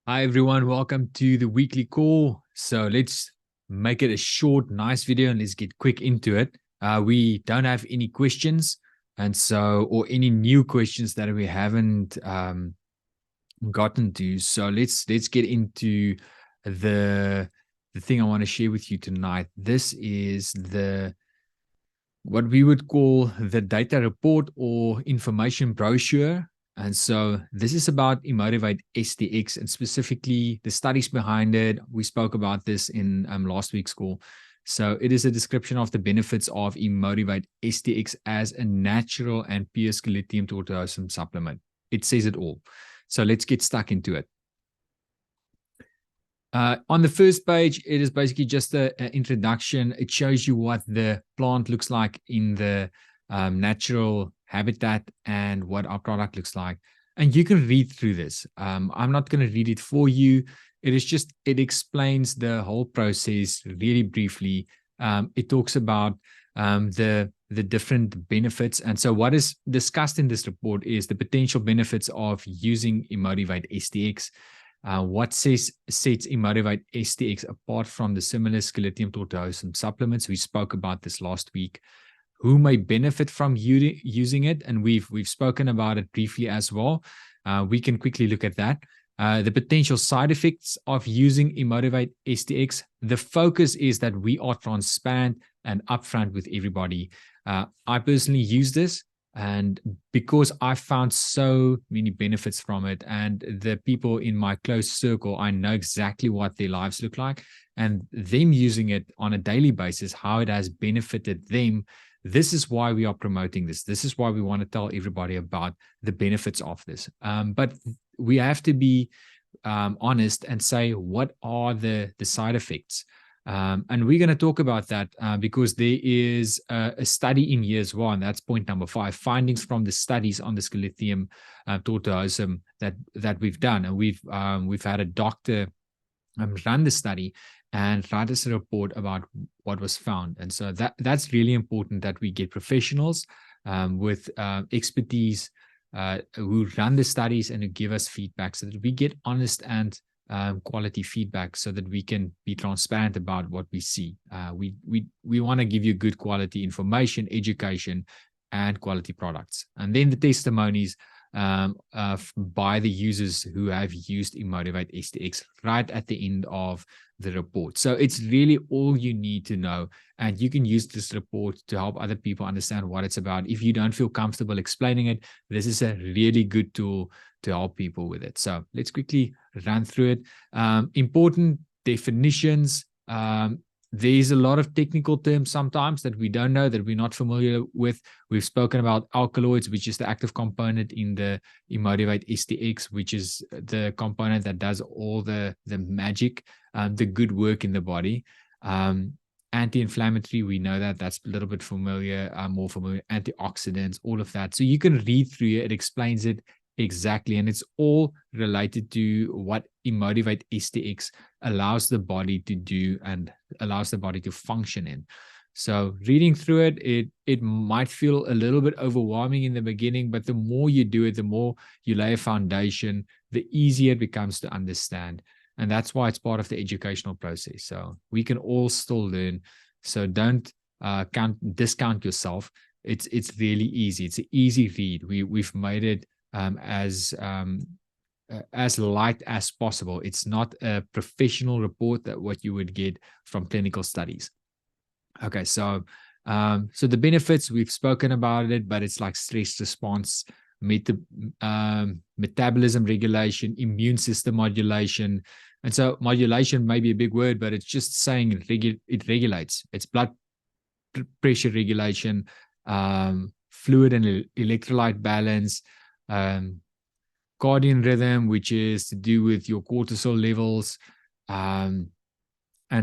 Hi everyone, welcome to the weekly call. So let's make it a short, nice video and let's get quick into it. We don't have any questions, or any new questions that we haven't gotten to. So let's get into the the thing I want to share with you tonight. This is the what we would call the data report or information brochure. And so this is about Emotivate STX and specifically the studies behind it. We spoke about this in last week's call. So it is a description of the benefits of Emotivate STX as a natural and pure lithium tortiosum supplement. It says it all. So let's get stuck into it. On the first page, it is basically just an introduction. It shows you what the plant looks like in the natural habitat and what our product looks like. And you can read through this. I'm not going to read it for you. It explains the whole process really briefly. It talks about the different benefits. And so what is discussed in this report is the potential benefits of using Emotivate STX. What sets Emotivate STX apart from the similar lithium tortiosum supplements? We spoke about this last week. Who may benefit from using it? And we've spoken about it briefly as well. We can quickly look at that. The potential side effects of using Emotivate STX. The focus is that we are transparent and upfront with everybody. I personally use this. And because I found so many benefits from it, and the people in my close circle, I know exactly what their lives look like, and them using it on a daily basis, how it has benefited them. This is why we are promoting this. This is why we want to tell everybody about the benefits of this. But we have to be honest and say, what are the side effects? And we're going to talk about that because there is a study in here as well, and that's point number 5: findings from the studies on the lithium tortiosum that we've done, and we've had a doctor run the study and write us a report about what was found. And so that's really important that we get professionals with expertise who run the studies and who give us feedback, so that we get honest and quality feedback, so that we can be transparent about what we see. We want to give you good quality information, education, and quality products. And then the testimonies by the users who have used Emotivate STX right at the end of the report. So it's really all you need to know. And you can use this report to help other people understand what it's about. If you don't feel comfortable explaining it, this is a really good tool to help people with it. So let's quickly run through it. Important definitions. There's a lot of technical terms sometimes that we don't know, that we're not familiar with. We've spoken about alkaloids, which is the active component in the Emotivate STX, which is the component that does all the magic, the good work in the body. Anti-inflammatory, we know that's a little bit familiar, more familiar. Antioxidants, all of that. So you can read through it. It explains it exactly, and it's all related to what Emotivate STX allows the body to do and allows the body to function in. So reading through it might feel a little bit overwhelming in the beginning, but the more you do it, the more you lay a foundation, the easier it becomes to understand. And that's why it's part of the educational process. So we can all still learn. So don't discount yourself. It's really easy. It's an easy read. We've made it as light as possible. It's not a professional report that what you would get from clinical studies. Okay, so the benefits, we've spoken about it, but it's like stress response, metabolism regulation, immune system modulation. And so modulation may be a big word, but it's just saying it regulates. It's blood pressure regulation, fluid and electrolyte balance, circadian rhythm, which is to do with your cortisol levels. And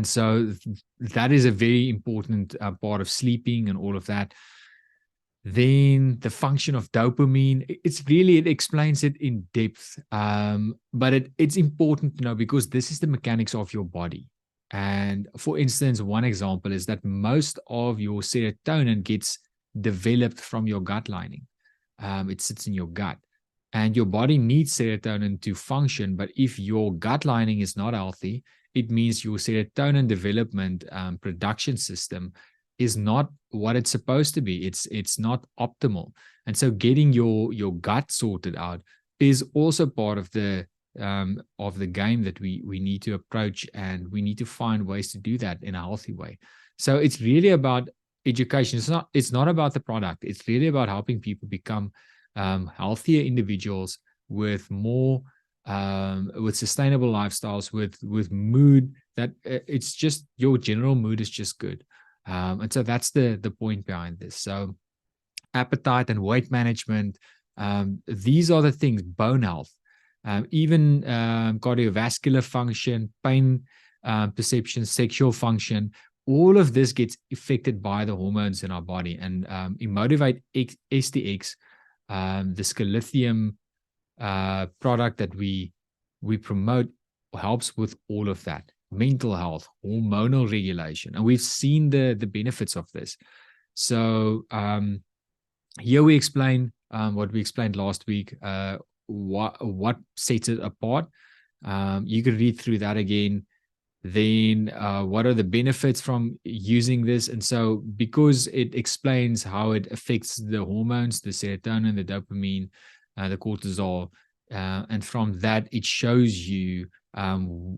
so that is a very important part of sleeping and all of that. Then the function of dopamine, it explains it in depth. But it's important to know, because this is the mechanics of your body. And for instance, one example is that most of your serotonin gets developed from your gut lining. It sits in your gut. and your body needs serotonin to function. But if your gut lining is not healthy, it means your serotonin development production system is not what it's supposed to be. It's not optimal. And so getting your gut sorted out is also part of the game that we need to approach, and we need to find ways to do that in a healthy way. So it's really about education. It's not about the product. It's really about helping people become healthier individuals with more with sustainable lifestyles, with mood that it's just your general mood is just good. And so that's the point behind this. So appetite and weight management, these are the things, bone health, even cardiovascular function, pain perception, sexual function. All of this gets affected by the hormones in our body. And Emotivate STX, the scalithium product that we promote, helps with all of that. Mental health, hormonal regulation, and we've seen the benefits of this. So here we explain what we explained last week. What sets it apart. You can read through that again. Then what are the benefits from using this? And so because it explains how it affects the hormones, the serotonin, the dopamine, the cortisol, and from that it shows you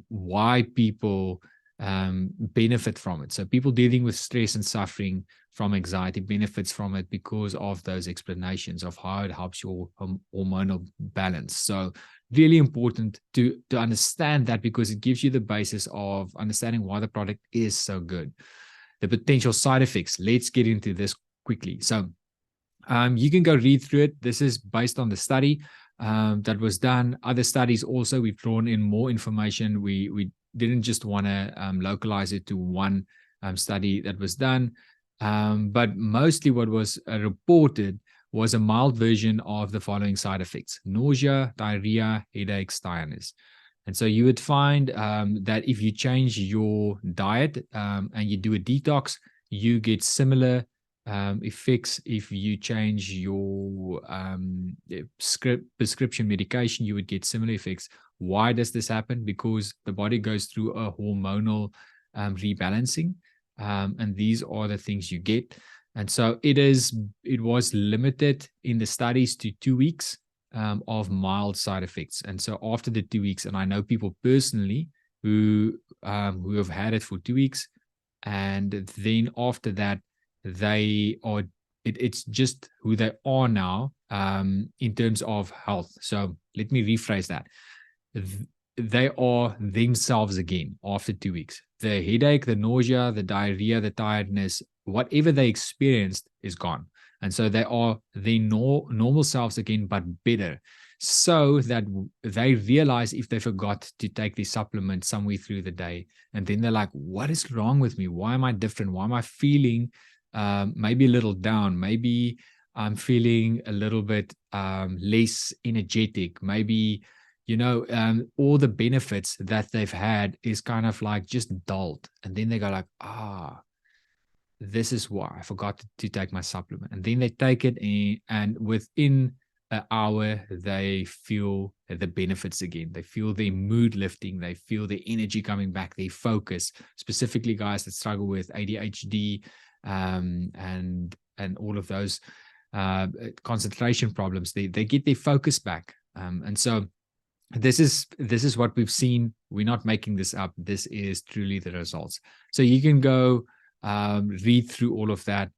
why people benefit from it. So people dealing with stress and suffering from anxiety benefits from it because of those explanations of how it helps your hormonal balance. So really important to understand that, because it gives you the basis of understanding why the product is so good. The potential side effects. Let's get into this quickly. So you can go read through it. This is based on the study that was done. Other studies also, we've drawn in more information. We didn't just want to localize it to one study that was done. But mostly what was reported was a mild version of the following side effects: nausea, diarrhea, headaches, tiredness. And so you would find that if you change your diet and you do a detox, you get similar effects. If you change your prescription medication, you would get similar effects. Why does this happen? Because the body goes through a hormonal rebalancing. And these are the things you get. And so it was limited in the studies to 2 weeks of mild side effects. And so after the 2 weeks, and I know people personally who have had it for 2 weeks, and then after that, it's just who they are now in terms of health. So let me rephrase that. They are themselves again after 2 weeks. The headache, the nausea, the diarrhea, the tiredness, whatever they experienced is gone. And so they are their normal selves again, but better. So that they realize if they forgot to take the supplement somewhere through the day, and then they're like, what is wrong with me? Why am I different? Why am I feeling maybe a little down? Maybe I'm feeling a little bit less energetic. Maybe all the benefits that they've had is kind of like just dulled. And then they go like, this is why I forgot to take my supplement. And then they take it in, and within an hour, they feel the benefits again. They feel their mood lifting. They feel the energy coming back, their focus, specifically guys that struggle with ADHD and all of those concentration problems. They get their focus back. And so this is what we've seen. We're not making this up. This is truly the results. So you can go read through all of that.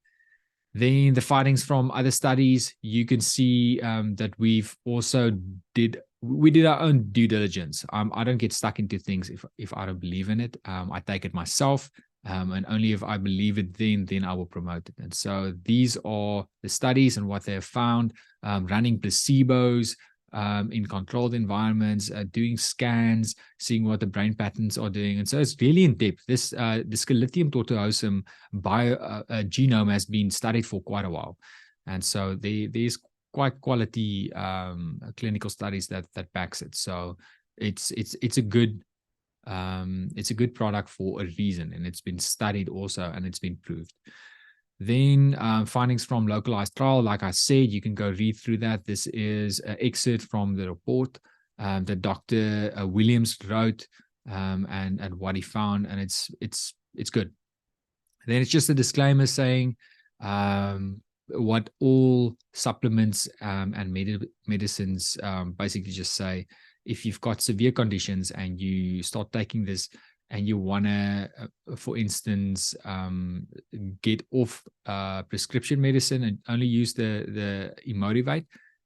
Then the findings from other studies, you can see that we've also did our own due diligence. I don't get stuck into things if I don't believe in it. I take it myself, and only if I believe it, then I will promote it. And so these are the studies and what they have found. Running placebos in controlled environments, doing scans, seeing what the brain patterns are doing. And so it's really in depth. This Scalithium tortuosum genome has been studied for quite a while. And so there's quite quality clinical studies that backs it. So it's a good product for a reason, and it's been studied also, and it's been proved. Then findings from localized trial, like I said, you can go read through that. This is an excerpt from the report that Dr. Williams wrote, and what he found, and it's good. Then it's just a disclaimer saying what all supplements and medicines basically just say. If you've got severe conditions and you start taking this and you want to, for instance, get off prescription medicine and only use the Emotivate,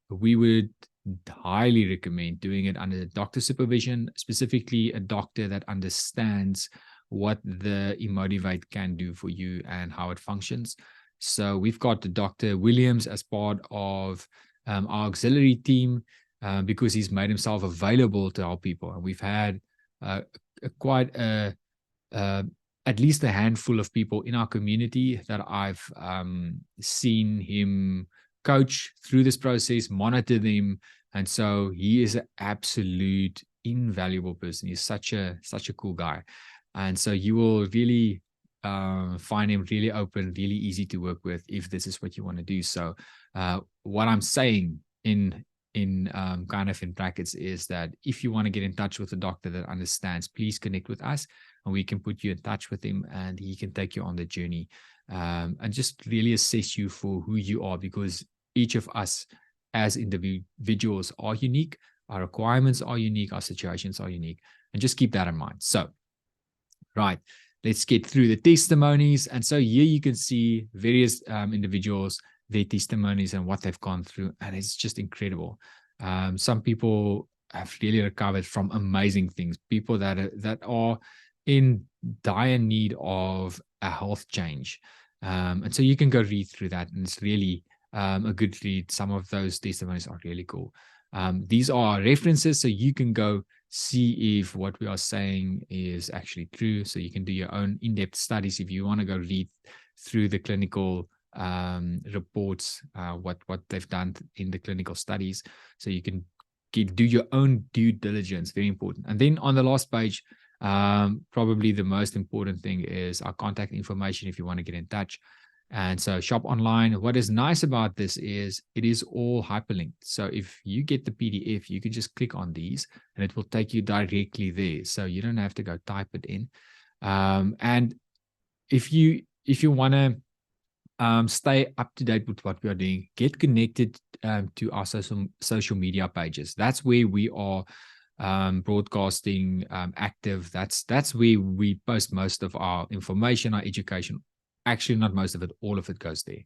we would highly recommend doing it under doctor supervision, specifically a doctor that understands what the Emotivate can do for you and how it functions. So we've got Dr. Williams as part of our auxiliary team because he's made himself available to help people. And we've had quite uh, at least a handful of people in our community that I've seen him coach through this process, monitor them. And so he is an absolute invaluable person. He's such a cool guy. And so you will really find him really open, really easy to work with if this is what you want to do. So what I'm saying in kind of in brackets is that if you want to get in touch with a doctor that understands, please connect with us and we can put you in touch with him and he can take you on the journey and just really assess you for who you are, because each of us as individuals are unique. Our requirements are unique. Our situations are unique. And just keep that in mind. So, right, let's get through the testimonies. And so here you can see various individuals, their testimonies and what they've gone through. And it's just incredible. Some people have really recovered from amazing things. People that are in dire need of a health change. And so you can go read through that. And it's really a good read. Some of those testimonies are really cool. These are references, so you can go see if what we are saying is actually true. So you can do your own in-depth studies if you want to go read through the clinical reports, what they've done in the clinical studies. So you can do your own due diligence. Very important. And then on the last page, probably the most important thing is our contact information if you want to get in touch. And so shop online. What is nice about this is it is all hyperlinked. So if you get the PDF, you can just click on these and it will take you directly there. So you don't have to go type it in. And if you want to stay up to date with what we are doing, get connected to our social media pages. That's where we are broadcasting active. That's where we post most of our information, our education. Actually, not most of it, all of it goes there.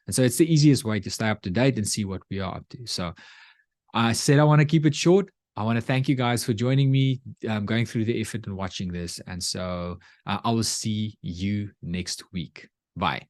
And so it's the easiest way to stay up to date and see what we are up to. So I said I want to keep it short. I want to thank you guys for joining me, going through the effort and watching this. And so I will see you next week. Bye.